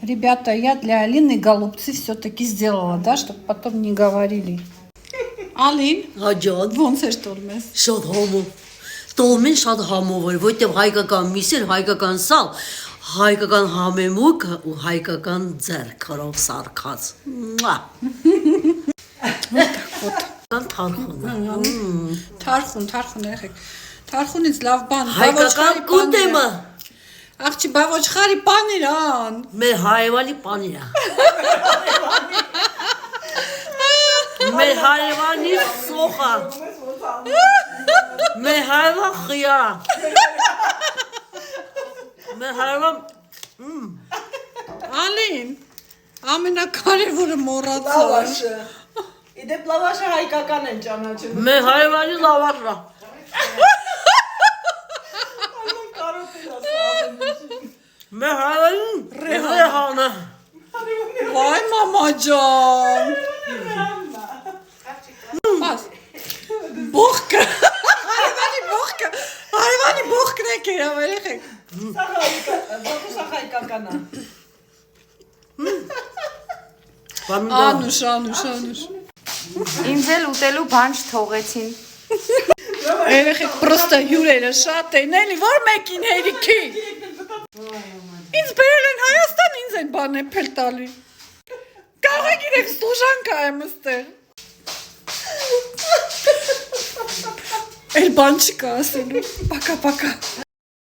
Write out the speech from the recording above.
Ребята, я для Алины голубцы все-таки сделала, да, чтобы потом не говорили. Алин, Հաջատ, ոնց էր տորմես։ շատ համով։ Տոլմեն շատ համով էր, որտեղ հայկական միսեր, հայկական սալ, հայկական համեմուկ ու հայկական ձեռքերով սարքած։ Вот. Կան թարխուն։ Թարխուն եղեք։ Թարխունից լավ բան, Հայկական կուտեմը, Աղջի, բա ոչխարի բան էր ան։ մեր հայևանի պանիրա։ Մեր հայևանի սոխա։ Մեր հայևան խիարա։ Մեր հայևան Ալին, ամենակարևորը մոռացա։ Լավաշը։ Իդեպ լավաշը հայկական են ճանաչում։ մեր հայևանի լավաշը։ Մեր հայևանի ռեհանը։ Վայ մամա ջան։ Բաս։ Բողկը։ Հայվանի բողկն եք երավել եղեք։ Սա հայկական է։ Անուշ։ Ինձ էլ ուտելու բան չթողեցին։ Երեխեք պրոստը հյուրերը շատ են, էլի, որ մեկին հերիքի։ Ինձ բերել են Հայաստան, ինձ են բան էփել տալի։ Կարող եք իրեք ստուժանքա եմ ստեղ։ Էլ բան չկա ասելու, պակա։